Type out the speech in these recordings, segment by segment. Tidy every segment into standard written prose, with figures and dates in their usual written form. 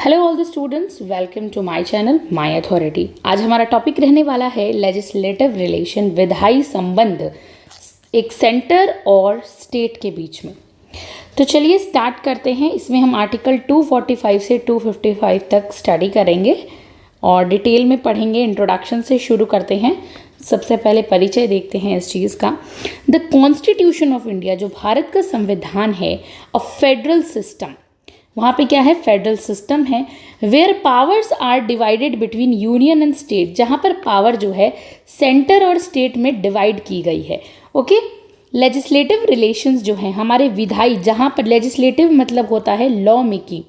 Hello all the students, welcome to my channel my authority. आज हमारा topic रहने वाला है लेजिस्लेटिव रिलेशन, विधायी संबंध एक सेंटर और स्टेट के बीच में। तो चलिए स्टार्ट करते हैं। इसमें हम आर्टिकल 245 से 255 तक स्टडी करेंगे और डिटेल में पढ़ेंगे। इंट्रोडक्शन से शुरू करते हैं। सबसे पहले परिचय देखते हैं इस चीज़ का। द कॉन्स्टिट्यूशन ऑफ इंडिया, जो भारत का संविधान है, अ फेडरल सिस्टम, वहाँ पे क्या है, फेडरल सिस्टम है। Where powers are divided between union and state, जहाँ पर पावर जो है सेंटर और स्टेट में डिवाइड की गई है। ओके, लेजिस्लेटिव रिलेशंस जो हैं हमारे विधायी, जहाँ पर लेजिस्लेटिव मतलब होता है law making.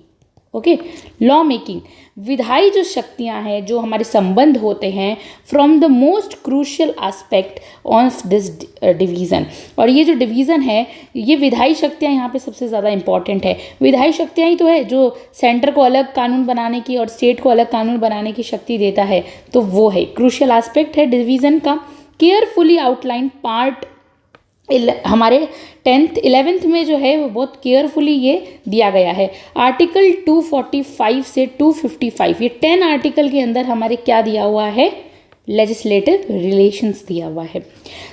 Okay, law making, विधायी जो शक्तियाँ हैं, जो हमारे संबंध होते हैं, from the most crucial aspect of this division. और ये जो डिवीज़न है, ये विधायी शक्तियाँ यहाँ पे सबसे ज़्यादा इंपॉर्टेंट है। विधायी शक्तियाँ ही तो है जो सेंटर को अलग कानून बनाने की और स्टेट को अलग कानून बनाने की शक्ति देता है, तो वो है क्रूशियल एस्पेक्ट है डिवीज़न का। केयरफुली आउटलाइन पार्ट हमारे 10th 11th में जो है वो बहुत केयरफुली ये दिया गया है। आर्टिकल 245 से 255, ये 10 आर्टिकल के अंदर हमारे क्या दिया हुआ है, लेजिस्लेटिव रिलेशंस दिया हुआ है।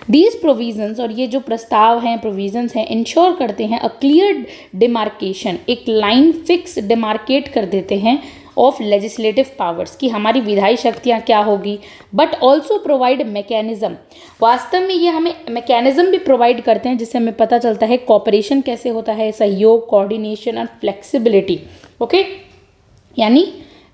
दीज प्रोविजंस, और ये जो प्रस्ताव हैं, प्रोविजंस हैं, इंश्योर करते हैं अ क्लियर डिमार्केशन, एक लाइन फिक्स डिमार्केट कर देते हैं ऑफ लेजिस्लेटिव पावर्स, कि हमारी विधायी शक्तियाँ क्या होगी, बट ऑल्सो प्रोवाइड मैकेनिज्म। वास्तव में ये हमें मैकेनिज्म भी प्रोवाइड करते हैं जिससे हमें पता चलता है कॉपरेशन कैसे होता है, सहयोग, कोऑर्डिनेशन और फ्लेक्सिबिलिटी। ओके, यानी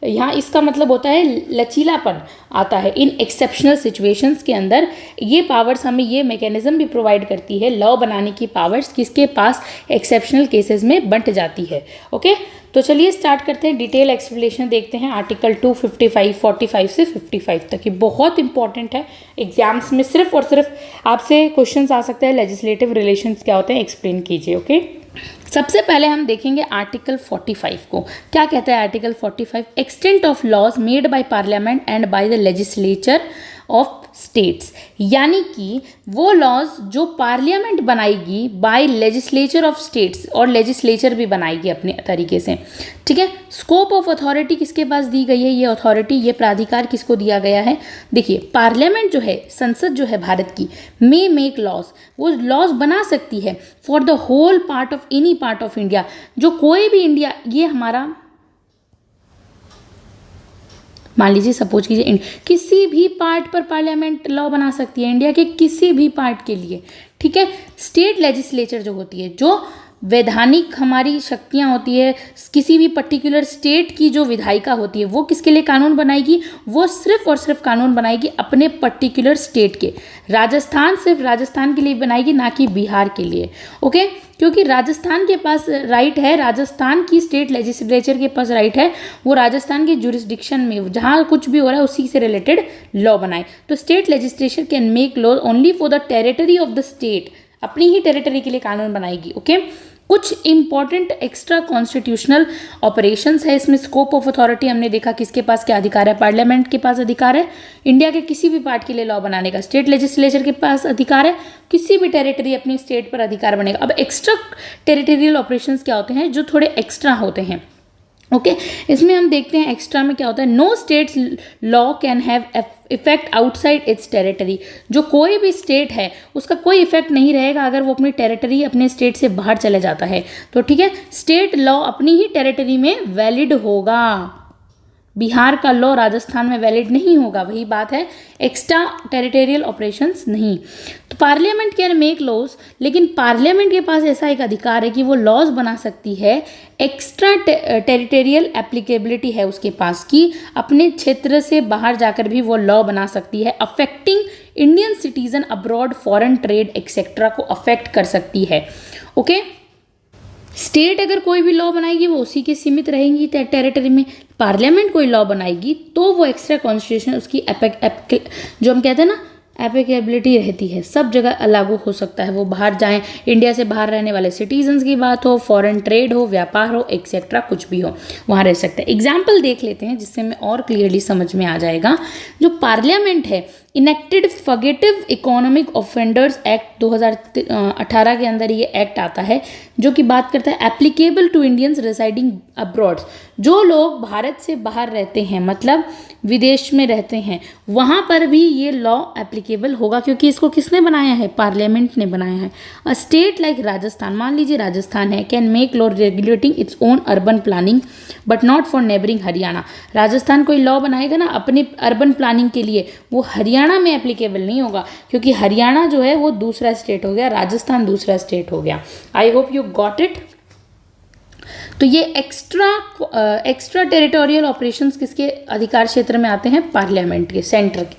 यहाँ इसका मतलब होता है लचीलापन आता है इन एक्सेप्शनल सिचुएशंस के अंदर। ये पावर्स हमें ये मैकेनिज्म भी प्रोवाइड करती है, लॉ बनाने की पावर्स किसके पास एक्सेप्शनल केसेस में बंट जाती है। ओके, तो चलिए स्टार्ट करते हैं। डिटेल एक्सप्लेनेशन देखते हैं आर्टिकल 255 45 से 55 तक। ये बहुत इंपॉर्टेंट है, एग्जाम्स में सिर्फ और सिर्फ आपसे क्वेश्चंस आ सकते हैं, लेजिस्लेटिव रिलेशंस क्या होते हैं, एक्सप्लेन कीजिए। ओके, सबसे पहले हम देखेंगे आर्टिकल 45 को। क्या कहता है article 45? Extent of laws made by parliament and by the legislature of states, यानी कि वो लॉज जो पार्लियामेंट बनाएगी बाय लेजिस्लेचर ऑफ स्टेट्स, और लेजिस्लेचर भी बनाएगी अपने तरीके से। ठीक है, स्कोप ऑफ अथॉरिटी किसके पास दी गई है, ये अथॉरिटी, ये प्राधिकार किसको दिया गया है? देखिए, पार्लियामेंट जो है, संसद जो है भारत की, मे मेक लॉज, वो लॉज बना सकती है for the whole part of any part of India, जो कोई भी इंडिया, ये हमारा मान लीजिए, सपोज कीजिए किसी भी पार्ट पर पार्लियामेंट लॉ बना सकती है, इंडिया के किसी भी पार्ट के लिए। ठीक है, स्टेट लेजिस्लेचर जो होती है, जो वैधानिक हमारी शक्तियाँ होती है, किसी भी पर्टिकुलर स्टेट की जो विधायिका होती है, वो किसके लिए कानून बनाएगी? वो सिर्फ और सिर्फ कानून बनाएगी अपने पर्टिकुलर स्टेट के। राजस्थान सिर्फ राजस्थान के लिए बनाएगी, ना कि बिहार के लिए। ओके, क्योंकि राजस्थान के पास राइट है, राजस्थान की स्टेट लेजिस्लेचर के पास राइट है, वो राजस्थान के जुरिस्डिक्शन में जहाँ कुछ भी हो रहा है उसी से रिलेटेड लॉ बनाए। तो state legislature can make law only for the territory of the state, अपनी ही टेरिटरी के लिए कानून बनाएगी। ओके, कुछ इंपॉर्टेंट एक्स्ट्रा कॉन्स्टिट्यूशनल ऑपरेशंस है इसमें। स्कोप ऑफ अथॉरिटी हमने देखा किसके पास क्या अधिकार है, पार्लियामेंट के पास अधिकार है इंडिया के किसी भी पार्ट के लिए लॉ बनाने का, स्टेट लेजिस्लेचर के पास अधिकार है किसी भी टेरिटरी अपनी स्टेट पर अधिकार बनेगा। अब एक्स्ट्रा टेरिटोरियल ऑपरेशंस क्या होते हैं, जो थोड़े एक्स्ट्रा होते हैं। ओके, इसमें हम देखते हैं एक्स्ट्रा में क्या होता है। No states law can have effect outside its territory, जो कोई भी स्टेट है उसका कोई इफेक्ट नहीं रहेगा अगर वो अपनी टेरिटरी, अपने स्टेट से बाहर चले जाता है तो। ठीक है, स्टेट लॉ अपनी ही टेरिटरी में वैलिड होगा, बिहार का लॉ राजस्थान में वैलिड नहीं होगा। वही बात है, एक्स्ट्रा टेरिटोरियल ऑपरेशंस नहीं। तो पार्लियामेंट कैन मेक लॉज, लेकिन पार्लियामेंट के पास ऐसा एक अधिकार है कि वो लॉज बना सकती है, एक्स्ट्रा टेरिटोरियल एप्लीकेबिलिटी है उसके पास, कि अपने क्षेत्र से बाहर जाकर भी वो लॉ बना सकती है, affecting Indian citizen abroad, foreign trade etcetera को अफेक्ट कर सकती है। ओके, स्टेट अगर कोई भी लॉ बनाएगी वो उसी के सीमित रहेंगी टेरिटरी में। पार्लियामेंट कोई लॉ बनाएगी तो वो एक्स्ट्रा कॉन्स्टिट्यूशन उसकी जो हम कहते हैं ना, एप्लीकेबिलिटी रहती है, सब जगह लागू हो सकता है। वो बाहर जाएं, इंडिया से बाहर रहने वाले सिटीजन्स की बात हो, फॉरेन ट्रेड हो, व्यापार हो, एक्सेट्रा कुछ भी हो, वहाँ रह सकता है। एग्जाम्पल देख लेते हैं जिससे हमें और क्लियरली समझ में आ जाएगा। जो पार्लियामेंट है इनेक्टेड फगेटिव इकोनॉमिक ऑफेंडर्स एक्ट 2018 के अंदर ये एक्ट आता है जो कि बात करता है एप्लीकेबल टू इंडियंस रेसाइडिंग अब्रॉड। जो लोग भारत से बाहर रहते हैं, मतलब विदेश में रहते हैं, वहाँ पर भी ये लॉ एप्लीकेबल होगा, क्योंकि इसको किसने बनाया है? पार्लियामेंट ने बनाया है। अ स्टेट लाइक राजस्थान, मान लीजिए राजस्थान है, can make law regulating its own urban planning but not for neighbouring Haryana. Rajasthan कोई लॉ बनाएगा ना अपनी अर्बन प्लानिंग के लिए, वो हरियाणा में एप्लीकेबल नहीं होगा, क्योंकि हरियाणा जो है वो दूसरा स्टेट हो गया, राजस्थान दूसरा स्टेट हो गया। आई होप यू गॉट इट। तो ये एक्स्ट्रा टेरिटोरियल ऑपरेशंस किसके अधिकार क्षेत्र में आते हैं? पार्लियामेंट के, सेंटर के।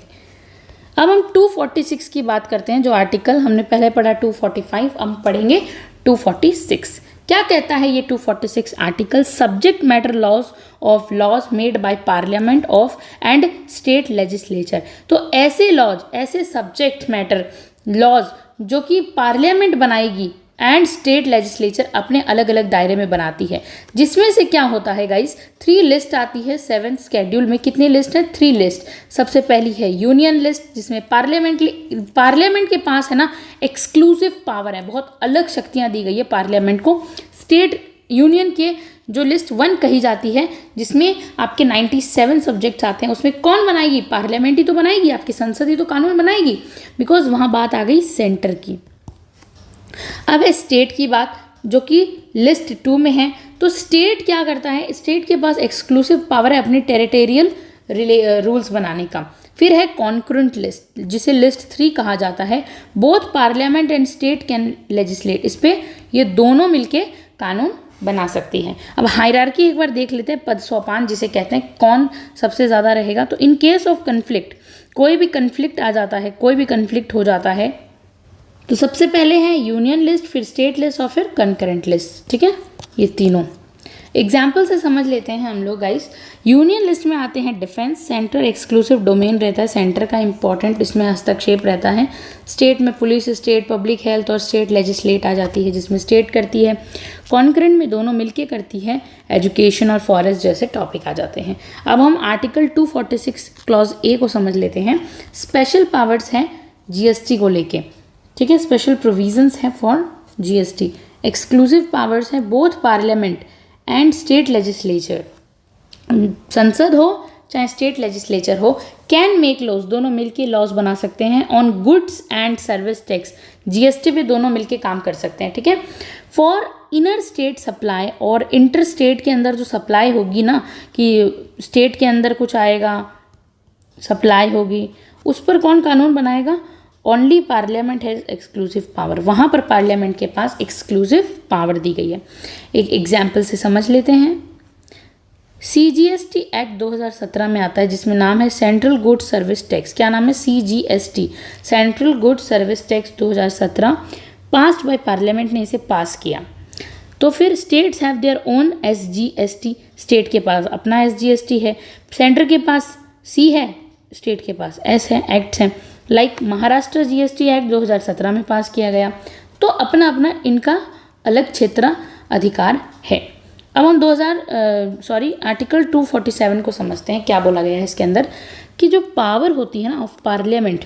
अब हम 246 की बात करते हैं, जो आर्टिकल हमने पहले पढ़ा 245, अब पढ़ेंगे 246। क्या कहता है ये 246 article? Subject matter laws of laws made by parliament of and state legislature. तो ऐसे लॉज, ऐसे सब्जेक्ट मैटर लॉज जो कि पार्लियामेंट बनाएगी एंड स्टेट लेजिस्लेचर अपने अलग अलग दायरे में बनाती है, जिसमें से क्या होता है गाइस? 3 लिस्ट आती है 7th शेड्यूल में। कितनी लिस्ट है? 3 लिस्ट। सबसे पहली है यूनियन लिस्ट, जिसमें पार्लियामेंट के पास है ना एक्सक्लूसिव पावर है, बहुत अलग शक्तियां दी गई है पार्लियामेंट को। स्टेट यूनियन के जो लिस्ट 1 कही जाती है, जिसमें आपके 97 सब्जेक्ट्स आते हैं, उसमें कौन बनाएगी? पार्लियामेंट ही तो बनाएगी, आपकी संसद ही तो कानून बनाएगी, बिकॉज वहाँ बात आ गई सेंटर की। अब है स्टेट की बात, जो कि लिस्ट 2 में है। तो स्टेट क्या करता है? स्टेट के पास एक्सक्लूसिव पावर है अपनी टेरिटोरियल रूल्स बनाने का। फिर है कॉन्करेंट लिस्ट, जिसे लिस्ट 3 कहा जाता है। Both parliament and state can legislate, इस पे ये दोनों मिलके कानून बना सकती हैं। अब हायरार्की एक बार देख लेते हैं, पद सोपान जिसे कहते हैं, कौन सबसे ज़्यादा रहेगा। तो इन केस ऑफ कन्फ्लिक्ट, कोई भी कन्फ्लिक्ट आ जाता है, कोई भी कन्फ्लिक्ट हो जाता है, तो सबसे पहले है यूनियन लिस्ट, फिर स्टेट लिस्ट और फिर कंकरेंट लिस्ट। ठीक है, ये तीनों एग्जाम्पल से समझ लेते हैं हम लोग गाइस। यूनियन लिस्ट में आते हैं डिफेंस, सेंटर एक्सक्लूसिव डोमेन रहता है, सेंटर का इंपॉर्टेंट इसमें हस्तक्षेप रहता है। स्टेट में पुलिस, स्टेट पब्लिक हेल्थ और स्टेट लेजिस्लेट आ जाती है, जिसमें स्टेट करती है। कॉन्करेंट में दोनों मिलके करती है, एजुकेशन और फॉरेस्ट जैसे टॉपिक आ जाते हैं। अब हम आर्टिकल 246 क्लॉज ए को समझ लेते हैं। स्पेशल पावर्स हैं जीएसटी को लेके, ठीक है, स्पेशल प्रोविजंस है फॉर जीएसटी। एक्सक्लूसिव पावर्स हैं both parliament and state legislature, संसद हो चाहे स्टेट लेजिस्लेचर हो, कैन मेक लॉज, दोनों मिलके लॉज बना सकते हैं। On goods and service tax, GST पे दोनों मिलके काम कर सकते हैं। ठीक है, फॉर इनर स्टेट सप्लाई, और इंटर स्टेट के अंदर जो सप्लाई होगी ना, कि स्टेट के अंदर कुछ आएगा, सप्लाई होगी, उस पर कौन कानून बनाएगा? Only parliament has exclusive power, वहाँ पर पार्लियामेंट के पास एक्सक्लूसिव पावर दी गई है। एक एग्जाम्पल से समझ लेते हैं। CGST एक्ट 2017 में आता है, जिसमें नाम है सेंट्रल गुड्स सर्विस टैक्स। क्या नाम है? CGST, central goods service tax 2017, passed by parliament ने इसे पास किया। तो फिर states have their own SGST, state के पास अपना SGST है, सेंटर के पास C है, स्टेट के पास S है, एक्ट्स हैं। लाइक महाराष्ट्र GST एक्ट 2017 में पास किया गया। तो अपना अपना इनका अलग क्षेत्र अधिकार है। अब हम आर्टिकल 247 को समझते हैं। क्या बोला गया है इसके अंदर, कि जो पावर होती है ना of parliament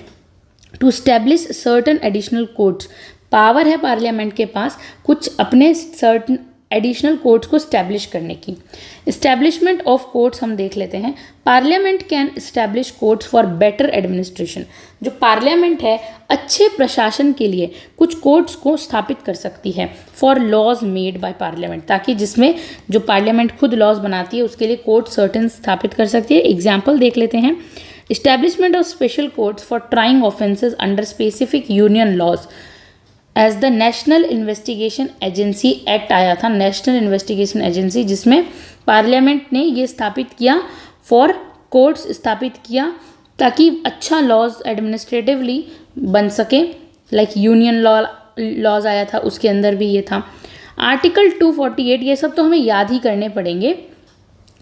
to establish certain additional codes, power है पार्लियामेंट के पास कुछ अपने सर्टन एडिशनल कोड्स को स्टैब्लिश करने की। इस्टेब्लिशमेंट ऑफ कोड्स हम देख लेते हैं। Parliament can establish codes for better administration, जो पार्लियामेंट है अच्छे प्रशासन के लिए कुछ कोड्स को स्थापित कर सकती है। For laws made by parliament, ताकि जिसमें जो पार्लियामेंट खुद लॉज बनाती है उसके लिए कोड सर्टन स्थापित कर सकती है। एग्जाम्पल देख लेते हैं। Establishment of special codes for trying offences under specific union laws, as the national investigation agency act आया था, नेशनल इन्वेस्टिगेशन एजेंसी, जिसमें पार्लियामेंट ने ये स्थापित किया, फॉर कोर्ट्स स्थापित किया, ताकि अच्छा लॉज एडमिनिस्ट्रेटिवली बन सके। लाइक यूनियन लॉज आया था, उसके अंदर भी ये था। आर्टिकल 248, ये सब तो हमें याद ही करने पड़ेंगे,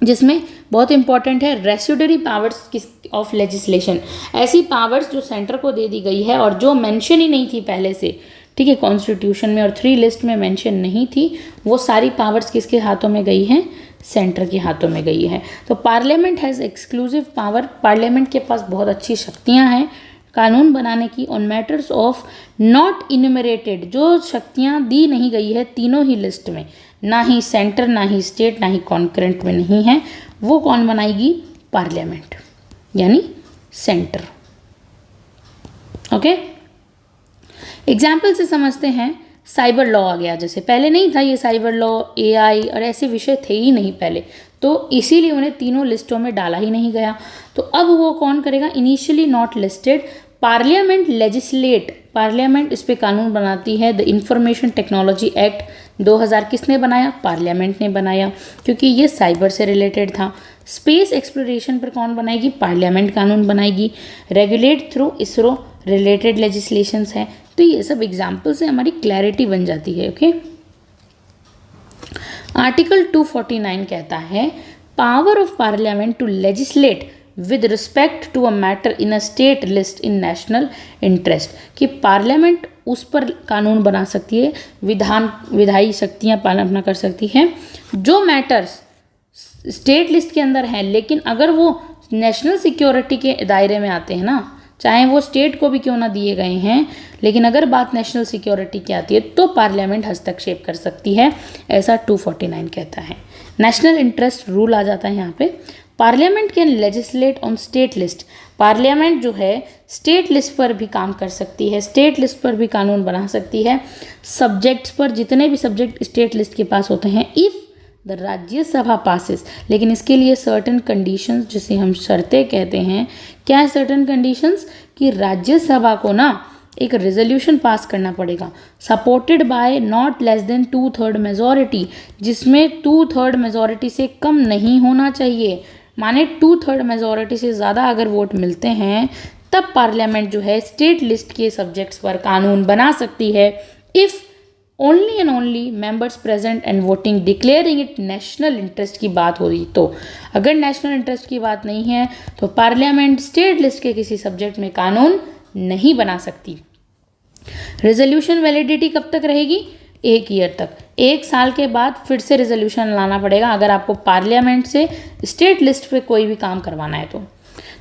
जिसमें बहुत इंपॉर्टेंट है रेसिड्यूरी पावर्स ऑफ लेजिस्लेशन, ऐसी पावर्स जो सेंटर को दे दी गई है और जो मेंशन ही नहीं थी पहले से, ठीक है, कॉन्स्टिट्यूशन में और 3 लिस्ट में मेंशन नहीं थी, वो सारी पावर्स किसके हाथों में गई हैं? सेंटर के हाथों में गई है। तो parliament has exclusive power, parliament के पास बहुत अच्छी शक्तियां हैं कानून बनाने की on matters of not enumerated, जो शक्तियाँ दी नहीं गई है तीनों ही लिस्ट में, ना ही सेंटर, ना ही स्टेट, ना ही कॉन्करेंट में नहीं है, वो कौन बनाएगी? पार्लियामेंट, यानी सेंटर। ओके, एग्जाम्पल से समझते हैं। साइबर लॉ आ गया, जैसे पहले नहीं था ये साइबर लॉ, एआई और ऐसे विषय थे ही नहीं पहले, तो इसीलिए उन्हें तीनों लिस्टों में डाला ही नहीं गया। तो अब वो कौन करेगा? Initially not listed, parliament legislate, parliament इस पे कानून बनाती है। द इंफॉर्मेशन टेक्नोलॉजी एक्ट 2000 किसने बनाया? पार्लियामेंट ने बनाया, क्योंकि ये साइबर से रिलेटेड था। स्पेस एक्सप्लोरेशन पर कौन बनाएगी? पार्लियामेंट कानून बनाएगी। Regulate through ISRO, related legislations है। तो ये सब एग्जाम्पल से हमारी क्लैरिटी बन जाती है। ओके, आर्टिकल 249 कहता है power of parliament to legislate with respect to a matter in a state list in national interest, कि पार्लियामेंट उस पर कानून बना सकती है, विधायी शक्तियाँ पालना कर सकती है जो मैटर्स स्टेट लिस्ट के अंदर हैं, लेकिन अगर वो नेशनल सिक्योरिटी के दायरे में आते हैं ना, चाहे वो स्टेट को भी क्यों ना दिए गए हैं, लेकिन अगर बात नेशनल सिक्योरिटी की आती है तो पार्लियामेंट हस्तक्षेप कर सकती है, ऐसा 249 कहता है। नेशनल इंटरेस्ट रूल आ जाता है यहाँ पे। Parliament can legislate on state list, parliament जो है स्टेट लिस्ट पर भी काम कर सकती है, स्टेट लिस्ट पर भी कानून बना सकती है, सब्जेक्ट्स पर, जितने भी सब्जेक्ट स्टेट लिस्ट के पास होते हैं, इफ़ द राज्यसभा पासिस, लेकिन इसके लिए सर्टन कंडीशंस, जिसे हम शर्तें कहते हैं। क्या है सर्टन कंडीशंस? कि राज्यसभा को ना एक रेजोल्यूशन पास करना पड़ेगा, supported by not less than 2/3 majority, जिसमें 2/3 मेजॉरिटी से कम नहीं होना चाहिए। माने 2/3 मेजॉरिटी से ज़्यादा अगर वोट मिलते हैं तब पार्लियामेंट जो है स्टेट लिस्ट के सब्जेक्ट्स पर कानून बना सकती है, if only and only members present and voting declaring it national interest की बात हो रही। तो अगर नेशनल इंटरेस्ट की बात नहीं है तो पार्लियामेंट स्टेट लिस्ट के किसी सब्जेक्ट में कानून नहीं बना सकती। रेजोल्यूशन वैलिडिटी कब तक रहेगी? 1 ईयर तक। 1 साल के बाद फिर से रेजोल्यूशन लाना पड़ेगा अगर आपको पार्लियामेंट से स्टेट लिस्ट पे कोई भी काम करवाना है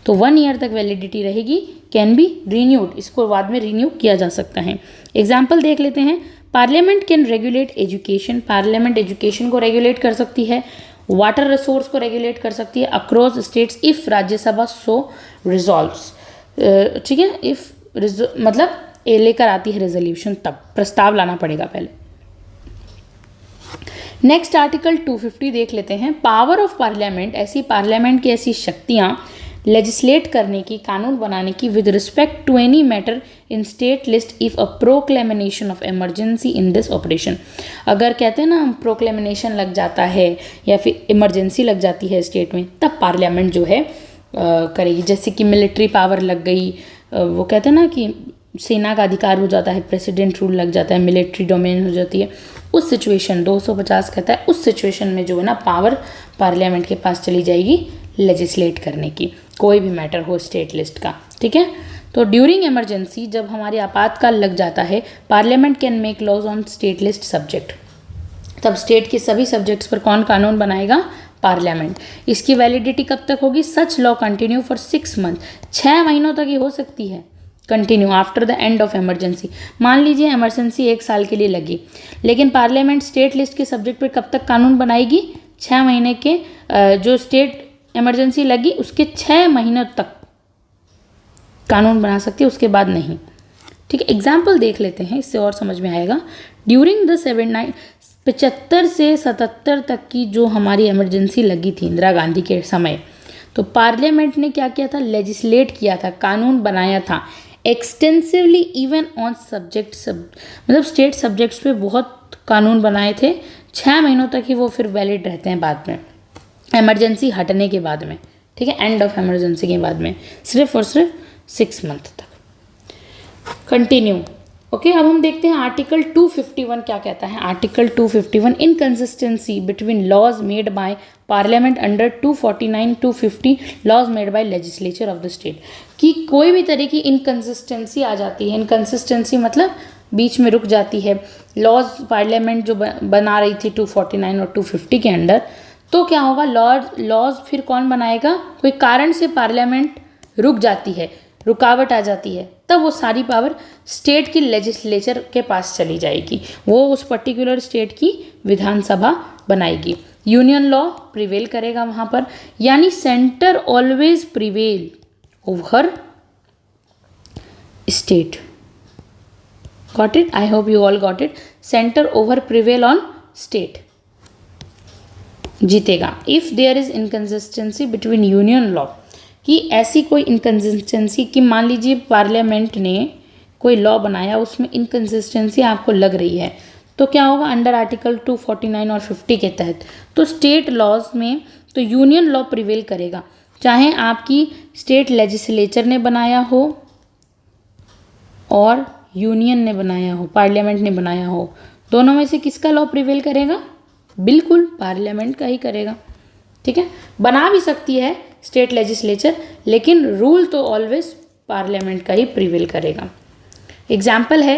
तो 1 ईयर तक वैलिडिटी रहेगी। कैन बी रीन्यूड, इसको बाद में रीन्यू किया जा सकता है। एग्जाम्पल देख लेते हैं। Parliament can regulate education, parliament education को रेगुलेट कर सकती है। वाटर रिसोर्स को रेगुलेट कर सकती है across states if Rajya Sabha so resolves. ठीक है, इफ़ मतलब लेकर आती है रेजोल्यूशन, तब प्रस्ताव लाना पड़ेगा पहले। नेक्स्ट आर्टिकल 250 देख लेते हैं। पावर ऑफ पार्लियामेंट, ऐसी पार्लियामेंट की ऐसी शक्तियाँ लेजिस्लेट करने की, कानून बनाने की, with respect to any matter in state list if a proclamation of emergency in this operation. अगर कहते हैं ना हम प्रोक्लेमिनेशन लग जाता है या फिर इमरजेंसी लग जाती है स्टेट में, तब पार्लियामेंट जो है करेगी। जैसे कि मिलिट्री पावर लग गई, वो कहते हैं ना कि सेना का अधिकार हो जाता है, प्रेसिडेंट रूल लग जाता है, मिलिट्री डोमेन हो जाती है, उस सिचुएशन 250 कहता है, उस सिचुएशन में जो है ना पावर पार्लियामेंट के पास चली जाएगी लेजिस्लेट करने की, कोई भी मैटर हो स्टेट लिस्ट का। ठीक है, तो ड्यूरिंग इमरजेंसी, जब हमारे आपातकाल लग जाता है, parliament can make laws on state list subject, तब स्टेट के सभी सब्जेक्ट्स पर कौन कानून बनाएगा? पार्लियामेंट। इसकी वैलिडिटी कब तक होगी? Such law continue for 6 month, 6 महीनों तक ही हो सकती है continue after the end of emergency. मान लीजिए इमरजेंसी 1 साल के लिए लगी, लेकिन पार्लियामेंट स्टेट लिस्ट के सब्जेक्ट पर कब तक कानून बनाएगी? 6 महीने के, जो स्टेट इमरजेंसी लगी उसके 6 महीनों तक कानून बना सकती है, उसके बाद नहीं। ठीक है, एग्जाम्पल देख लेते हैं, इससे और समझ में आएगा। ड्यूरिंग द 75 से 77 तक की जो हमारी इमरजेंसी लगी थी इंदिरा गांधी के समय, तो पार्लियामेंट ने क्या किया था? लेजिस्लेट किया था, कानून बनाया था एक्सटेंसिवली इवन ऑन सब्जेक्ट मतलब स्टेट सब्जेक्ट्स पे बहुत कानून बनाए थे। 6 महीनों तक ही वो फिर वैलिड रहते हैं बाद में, इमरजेंसी हटने के बाद में। ठीक है, एंड ऑफ इमरजेंसी के बाद में सिर्फ और सिर्फ 6 मंथ तक कंटिन्यू। ओके, अब हम देखते हैं आर्टिकल 251 क्या कहता है। Article 251, inconsistency between laws made by parliament under 249, 250 laws made by legislature of the state, कि कोई भी तरह की इनकन्सिस्टेंसी आ जाती है। इनकन्सिस्टेंसी मतलब बीच में रुक जाती है। लॉज पार्लियामेंट जो बना रही थी 249 और 250 के अंडर, तो क्या होगा? लॉज फिर कौन बनाएगा? कोई कारण से पार्लियामेंट रुक जाती है, रुकावट आ जाती है, तब वो सारी पावर स्टेट की लेजिस्लेचर के पास चली जाएगी, वो उस पर्टिकुलर स्टेट की विधानसभा बनाएगी। यूनियन लॉ प्रिवेल करेगा वहाँ पर, यानी centre always prevail over state. Got it? I hope you all got it. Centre over prevail on state जीतेगा। If there is inconsistency between union law, कि ऐसी कोई इनकन्सिस्टेंसी कि मान लीजिए पार्लियामेंट ने कोई लॉ बनाया, उसमें इनकन्सिस्टेंसी आपको लग रही है, तो क्या होगा? अंडर आर्टिकल 249 और 50 के तहत तो स्टेट लॉज में तो यूनियन लॉ प्रिवेल करेगा, चाहे आपकी स्टेट लेजिस्लेचर ने बनाया हो और यूनियन ने बनाया हो, पार्लियामेंट ने बनाया हो, दोनों में से किसका लॉ प्रिवेल करेगा? बिल्कुल पार्लियामेंट का ही करेगा। ठीक है, बना भी सकती है स्टेट लेजिस्लेचर, लेकिन रूल तो ऑलवेज पार्लियामेंट का ही प्रिवेल करेगा। एग्जाम्पल है,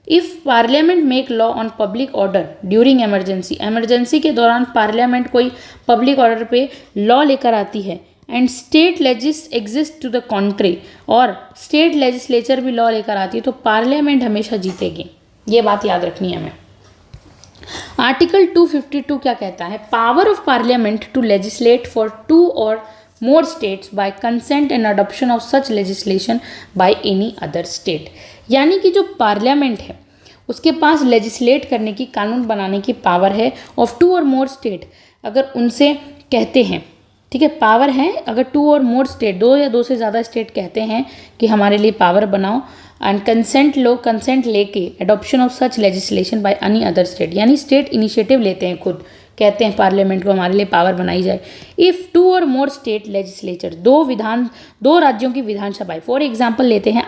if parliament make law on public order during emergency, emergency के दौरान पार्लियामेंट कोई पब्लिक ऑर्डर पे लॉ लेकर आती है, and state legis exist to the contrary, और स्टेट लेजिस्लेचर भी लॉ लेकर आती है, तो पार्लियामेंट हमेशा जीतेगी। ये बात याद रखनी है हमें। आर्टिकल 252 क्या कहता है? Power of parliament to legislate for 2 और more states by consent and adoption of such legislation by any other state, यानी कि जो पार्लियामेंट है उसके पास लेजिस्लेट करने की, कानून बनाने की पावर है ऑफ 2 और मोर स्टेट, अगर उनसे कहते हैं, ठीक है, पावर है, अगर 2 और मोर स्टेट, 2 या 2 से ज़्यादा स्टेट कहते हैं कि हमारे लिए पावर बनाओ, एंड कंसेंट लो, कंसेंट लेके adoption of such legislation by any other state, यानी स्टेट इनिशिएटिव लेते हैं, खुद कहते हैं पार्लियामेंट को हमारे लिए पावर बनाई जाए। इफ़ 2 और मोर स्टेट लेजिस्लेचर, 2 राज्यों की विधानसभाएं, फॉर एग्जाम्पल लेते हैं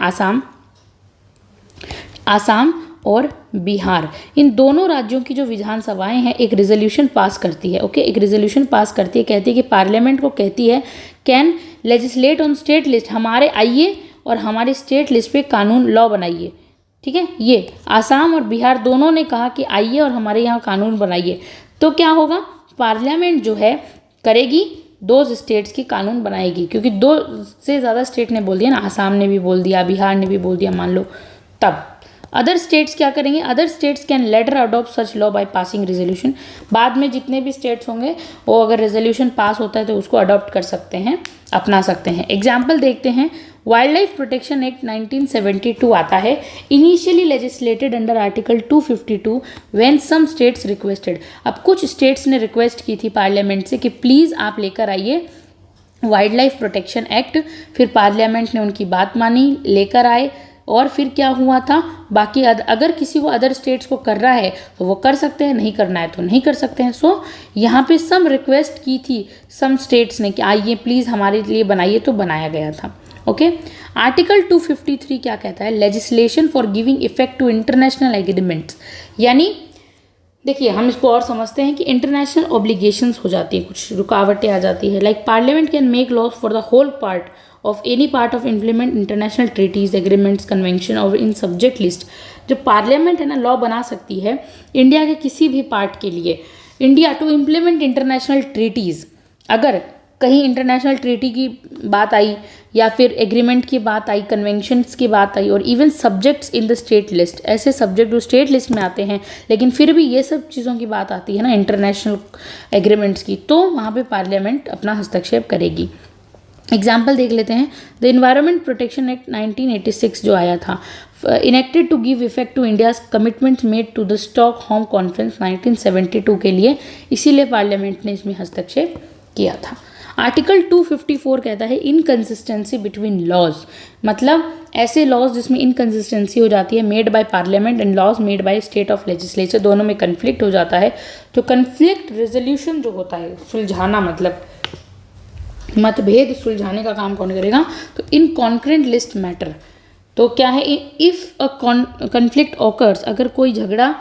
आसाम और बिहार, इन दोनों राज्यों की जो विधानसभाएं हैं एक रेजोल्यूशन पास करती है। ओके, एक रेजोल्यूशन पास करती है, कहती है कि पार्लियामेंट को कहती है can legislate on state list, हमारे आइए और हमारी स्टेट लिस्ट पे कानून लॉ बनाइए। ठीक है, ये आसाम और बिहार दोनों ने कहा कि आइए और हमारे यहाँ कानून बनाइए, तो क्या होगा? पार्लियामेंट जो है करेगी, 2 स्टेट्स की कानून बनाएगी, क्योंकि 2 से ज़्यादा स्टेट ने बोल दिया ना, आसाम ने भी बोल दिया, बिहार ने भी बोल दिया मान लो, तब अदर स्टेट्स क्या करेंगे? Other states can letter adopt such law by passing resolution, बाद में जितने भी स्टेट्स होंगे वो अगर रेजोल्यूशन पास होता है तो उसको अडॉप्ट कर सकते हैं, अपना सकते हैं। एग्जाम्पल देखते हैं, वाइल्ड लाइफ प्रोटेक्शन एक्ट 1972 आता है, initially legislated under article 252 when some states requested, अब कुछ स्टेट्स ने रिक्वेस्ट की थी पार्लियामेंट से कि प्लीज़ आप लेकर आइए वाइल्ड लाइफ प्रोटेक्शन एक्ट, फिर पार्लियामेंट ने उनकी बात मानी, लेकर आए, और फिर क्या हुआ था, बाकी अगर किसी को अदर स्टेट्स को कर रहा है तो वो कर सकते हैं, नहीं करना है तो नहीं कर सकते हैं। सो यहाँ पे सम रिक्वेस्ट की थी सम स्टेट्स ने कि आइए प्लीज़ हमारे लिए बनाइए, तो बनाया गया था। ओके, आर्टिकल 253 क्या कहता है? Legislation for giving effect to international agreements, यानी देखिए हम इसको और समझते हैं कि इंटरनेशनल ऑब्लिगेशंस हो जाती है, कुछ रुकावटें आ जाती है, like parliament can make laws for the whole part of any part of implement international treaties, agreements, convention और इन सब्जेक्ट लिस्ट। जो पार्लियामेंट है ना, लॉ बना सकती है इंडिया के किसी भी पार्ट के लिए, India to implement international treaties, अगर कहीं इंटरनेशनल ट्रीटी की बात आई या फिर एग्रीमेंट की बात आई, कन्वेंशंस की बात आई, और even subjects in the state list, ऐसे सब्जेक्ट जो स्टेट लिस्ट में आते हैं लेकिन फिर भी ये सब चीज़ों की बात आती है ना इंटरनेशनल एग्रीमेंट्स की, तो वहाँ पे पार्लियामेंट अपना हस्तक्षेप करेगी। एग्जाम्पल देख लेते हैं, द इन्वायरमेंट प्रोटेक्शन एक्ट 1986 जो आया था, enacted to give effect to India's commitments made to the Stockholm conference 1972 के लिए, इसीलिए पार्लियामेंट ने इसमें हस्तक्षेप किया था। आर्टिकल 254 कहता है इनकन्सिस्टेंसी बिटवीन लॉज, मतलब ऐसे लॉज जिसमें इनकन्सिस्टेंसी हो जाती है made by parliament and laws made by state of legislature, दोनों में कन्फ्लिक्ट हो जाता है, तो कन्फ्लिक्ट रेजोल्यूशन जो होता है, सुलझाना, मतलब मतभेद सुलझाने का काम कौन करेगा? तो इन कॉन्करेंट लिस्ट मैटर, तो क्या है, इफ़ अ कॉन्फ्लिक्ट ऑकर्स, अगर कोई झगड़ा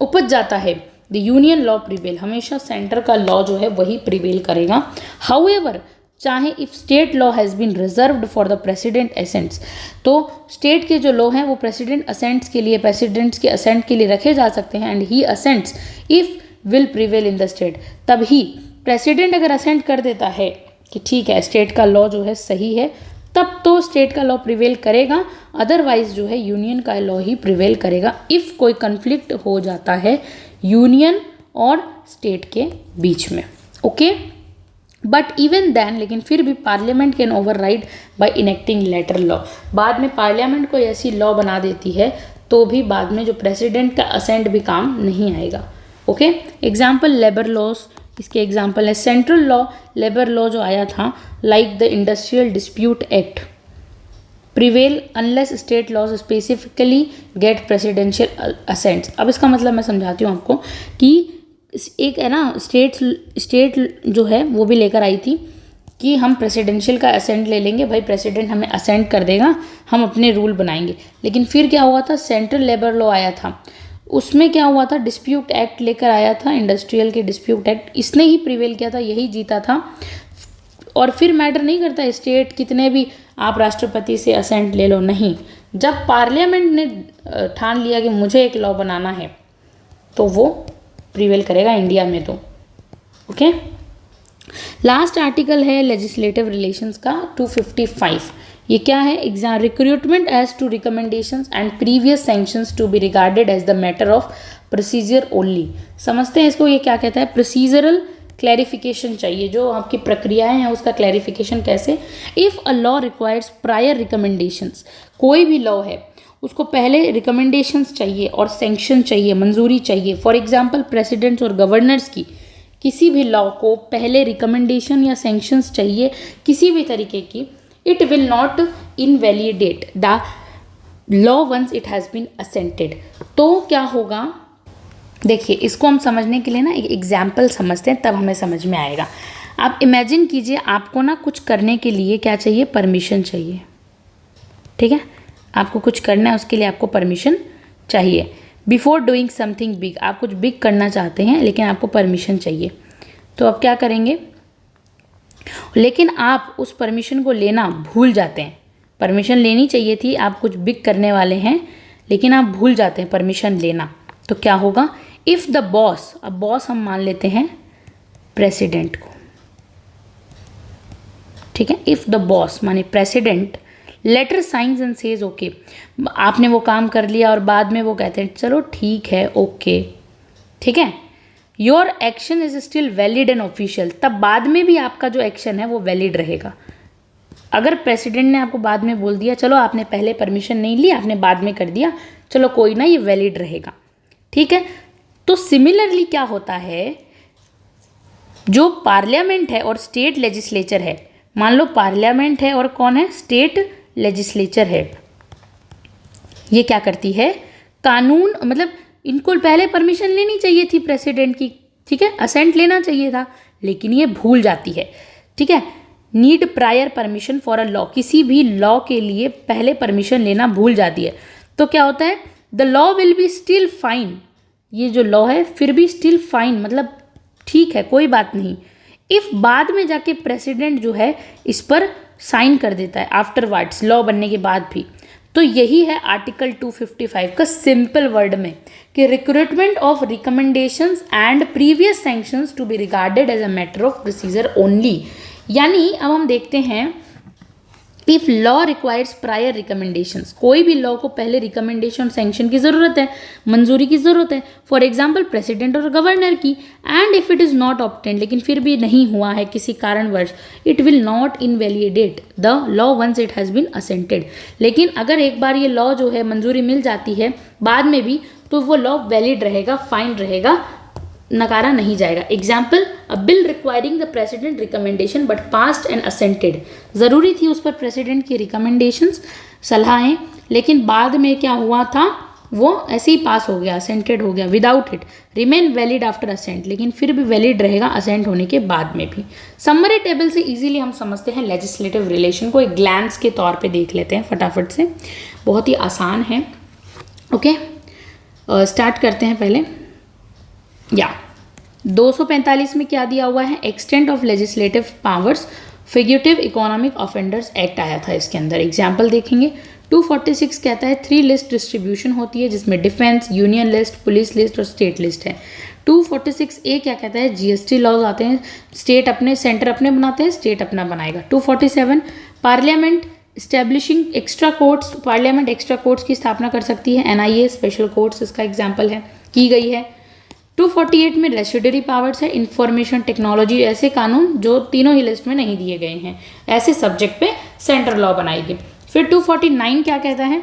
उपज जाता है, द यूनियन लॉ प्रिवेल, हमेशा सेंटर का लॉ जो है वही प्रिवेल करेगा। हाउएवर, चाहे if state law has been reserved for the president assents, तो स्टेट के जो लॉ हैं वो प्रेसिडेंट असेंट्स के लिए, प्रेसिडेंट्स के असेंट के लिए रखे जा सकते हैं, and he assents if will prevail in the state, तभी प्रेसिडेंट अगर असेंट कर देता है कि ठीक है स्टेट का लॉ जो है सही है, तब तब तो स्टेट का लॉ प्रिवेल करेगा, अदरवाइज जो है यूनियन का लॉ ही प्रिवेल करेगा इफ़ कोई कन्फ्लिक्ट हो जाता है यूनियन और स्टेट के बीच में। ओके, बट इवन देन, लेकिन फिर भी parliament can override by enacting later law. बाद में पार्लियामेंट कोई ऐसी लॉ बना देती है तो भी बाद में जो प्रेसिडेंट का असेंट भी काम नहीं आएगा। ओके, एग्जाम्पल लेबर लॉज, इसके एग्जाम्पल है सेंट्रल लॉ, लेबर लॉ जो आया था, like the industrial dispute act prevail unless state laws specifically get presidential assents. अब इसका मतलब मैं समझाती हूँ आपको कि एक है ना स्टेट जो है वो भी लेकर आई थी कि हम प्रेसिडेंशियल का असेंट ले लेंगे, भाई प्रेसिडेंट हमें असेंट कर देगा, हम अपने रूल बनाएंगे। लेकिन फिर क्या हुआ था, सेंट्रल लेबर लॉ आया था, उसमें क्या हुआ था, डिस्प्यूट एक्ट लेकर आया था, इंडस्ट्रियल के डिस्प्यूट एक्ट, इसने ही प्रिवेल किया था, यही जीता था। और फिर मैटर नहीं करता स्टेट कितने भी आप राष्ट्रपति से असेंट ले लो, नहीं, जब पार्लियामेंट ने ठान लिया कि मुझे एक लॉ बनाना है तो वो प्रिवेल करेगा इंडिया में। तो ओके, लास्ट आर्टिकल है लेजिस्लेटिव रिलेशंस का 255। ये क्या है, exam recruitment as to recommendations and previous sanctions to be regarded as the matter of procedure only. समझते हैं इसको, ये क्या कहता है, प्रोसीजरल क्लैरिफिकेशन चाहिए, जो आपकी प्रक्रियाएं हैं उसका क्लैरिफिकेशन कैसे। If a law requires prior recommendations, कोई भी लॉ है उसको पहले रिकमेंडेशंस चाहिए और सैंक्शन चाहिए, मंजूरी चाहिए। फॉर एग्जांपल प्रेसिडेंट्स और गवर्नर्स की किसी भी लॉ को पहले रिकमेंडेशन या सैंक्शंस चाहिए किसी भी तरीके की, it will not invalidate the law once it has been assented. तो क्या होगा, देखिए इसको हम समझने के लिए ना एक एग्जाम्पल समझते हैं, तब हमें समझ में आएगा। आप इमेजिन कीजिए आपको ना कुछ करने के लिए क्या चाहिए, परमिशन चाहिए, ठीक है, आपको कुछ करना है उसके लिए आपको परमिशन चाहिए। बिफोर डूइंग समथिंग बिग, आप कुछ बिग करना चाहते हैं लेकिन आपको परमिशन चाहिए, तो आप क्या करेंगे, लेकिन आप उस परमिशन को लेना भूल जाते हैं। परमिशन लेनी चाहिए थी, आप कुछ बिग करने वाले हैं लेकिन आप भूल जाते हैं परमिशन लेना, तो क्या होगा, इफ़ द बॉस, अब बॉस हम मान लेते हैं प्रेसिडेंट को, ठीक है, इफ़ द बॉस माने president later signs and says okay, आपने वो काम कर लिया और बाद में वो कहते हैं चलो ठीक है ओके, ठीक है, your action is still valid and official, तब बाद में भी आपका जो एक्शन है वो वैलिड रहेगा। अगर प्रेसिडेंट ने आपको बाद में बोल दिया चलो आपने पहले परमिशन नहीं ली, आपने बाद में कर दिया, चलो कोई ना, ये वैलिड रहेगा, ठीक है। तो सिमिलरली क्या होता है, जो पार्लियामेंट है और स्टेट लेजिस्लेचर है, मान लो पार्लियामेंट है और कौन है, स्टेट लेजिस्लेचर है, ये क्या करती है, कानून, मतलब इनको पहले परमिशन लेनी चाहिए थी प्रेसिडेंट की, ठीक है, असेंट लेना चाहिए था, लेकिन ये भूल जाती है, ठीक है। Need prior permission for a law, किसी भी लॉ के लिए पहले परमिशन लेना भूल जाती है, तो क्या होता है, the law will be still fine, ये जो लॉ है फिर भी स्टिल फाइन, मतलब ठीक है कोई बात नहीं, इफ़ बाद में जाके प्रेसिडेंट जो है इस पर साइन कर देता है आफ्टरवर्ड्स, लॉ बनने के बाद भी। तो यही है आर्टिकल 255 का सिंपल वर्ड में कि recruitment of recommendations and previous sanctions to be regarded as a matter of procedure only. यानी अब हम देखते हैं if law requires prior recommendations, कोई भी लॉ को पहले रिकमेंडेशन सैंक्शन की ज़रूरत है, मंजूरी की ज़रूरत है, फॉर एग्जांपल प्रेसिडेंट और गवर्नर की, and if it is not obtained, लेकिन फिर भी नहीं हुआ है किसी कारणवश, it will not invalidate the law once it has been assented. लेकिन अगर एक बार ये लॉ जो है मंजूरी मिल जाती है बाद में भी, तो वो लॉ वैलिड रहेगा, फाइन रहेगा, नकारा नहीं जाएगा। Example, a bill requiring the president recommendation but passed and assented, ज़रूरी थी उस पर प्रेसिडेंट की रिकमेंडेशंस, सलाहें, लेकिन बाद में क्या हुआ था, वो ऐसे ही पास हो गया, असेंटेड हो गया, without it remain valid after assent, लेकिन फिर भी वैलिड रहेगा असेंट होने के बाद में भी। समरी टेबल से इजीली हम समझते हैं लेजिस्लेटिव रिलेशन को, एक ग्लैंस के तौर पे देख लेते हैं फटाफट से, बहुत ही आसान है। ओके, स्टार्ट करते हैं पहले। या 245 में क्या दिया हुआ है, extent of legislative powers, fugitive economic offenders act आया था इसके अंदर। एग्जाम्पल देखेंगे, 246 कहता है 3 लिस्ट डिस्ट्रीब्यूशन होती है जिसमें defence, union list, police list और स्टेट लिस्ट है। 246A क्या कहता है, जीएसटी लॉज आते हैं, स्टेट अपने, सेंटर अपने बनाते हैं, स्टेट अपना बनाएगा। 247 parliament establishing extra courts, parliament extra courts की स्थापना कर सकती है। NIA स्पेशल कोर्ट्स इसका एग्जाम्पल है, की गई है। 248 में रेसिडरी पावर्स है, इंफॉर्मेशन टेक्नोलॉजी, ऐसे कानून जो तीनों ही लिस्ट में नहीं दिए गए हैं, ऐसे सब्जेक्ट पे सेंट्रल लॉ बनाएगी। फिर 249 क्या कहता है,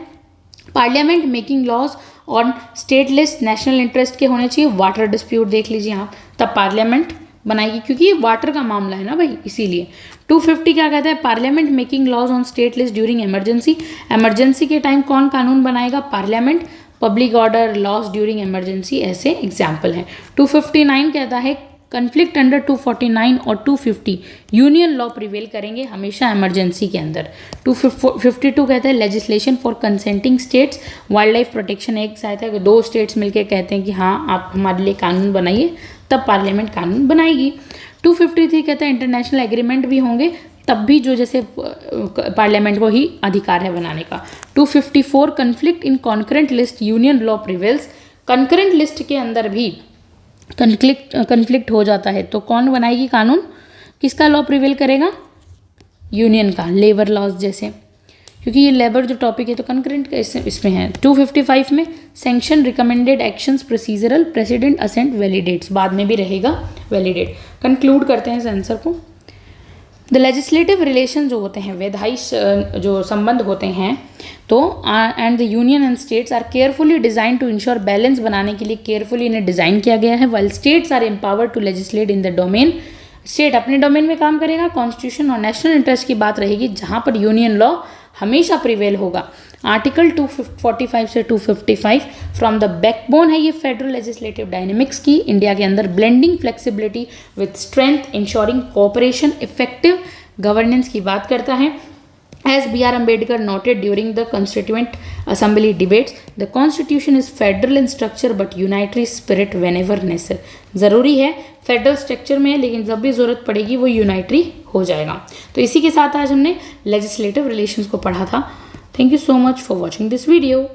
parliament making laws on state list national interest के होने चाहिए। वाटर डिस्प्यूट देख लीजिए आप, तब पार्लियामेंट बनाएगी, क्योंकि ये वाटर का मामला है ना भाई, इसीलिए। 250 क्या कहता है, parliament making laws on state list during emergency. Emergency के टाइम कौन कानून बनाएगा, parliament. Public order, laws during emergency, ऐसे एग्जाम्पल हैं। 259 कहता है, कन्फ्लिक्ट अंडर 249 और 250 यूनियन लॉ प्रिवेल करेंगे हमेशा इमरजेंसी के अंदर। 252 कहता है, legislation for consenting states, wild life protection act आया था कि 2 स्टेट्स मिलकर कहते हैं कि हाँ आप हमारे लिए कानून बनाइए, तब पार्लियामेंट कानून बनाएगी। 253 कहता है, इंटरनेशनल एग्रीमेंट भी होंगे तब भी जो जैसे पार्लियामेंट को ही अधिकार है बनाने का। 254 conflict in concurrent list union law prevails, concurrent list के अंदर भी कन्फ्लिक्ट हो जाता है तो कौन बनाएगी कानून, किसका लॉ प्रिवेल करेगा, यूनियन का, लेबर लॉज जैसे, क्योंकि ये लेबर जो टॉपिक है तो कंकरेंट का इसमें है। 255 में sanction recommended actions procedural president assent validates, बाद में भी रहेगा वैलिडेट। कंक्लूड करते हैं इस आंसर को। द लेजिस्लेटिव रिलेशन जो होते हैं, विधायी जो संबंध होते हैं तो and the union and states are carefully design to ensure balance बनाने के लिए केयरफुली इन्हें डिजाइन किया गया है। While states are empowered to legislate in the domain, state अपने डोमेन में काम करेगा, कॉन्स्टिट्यूशन और नेशनल इंटरेस्ट की बात रहेगी जहाँ पर यूनियन लॉ हमेशा प्रिवेल होगा। आर्टिकल 245 से 255 फ्रॉम द बैकबोन है ये फेडरल लेजिस्लेटिव डायनेमिक्स की, इंडिया के अंदर blending flexibility with strength ensuring cooperation effective governance की बात करता है। As B.R. Ambedkar noted during the Constituent Assembly debates, the Constitution is federal in structure but unitary spirit whenever necessary. ज़रूरी है federal structure में, लेकिन जब भी ज़रूरत पड़ेगी वो यूनाइटरी हो जाएगा। तो इसी के साथ आज हमने लेजिस्लेटिव रिलेशंस को पढ़ा था। Thank you so much for watching this video.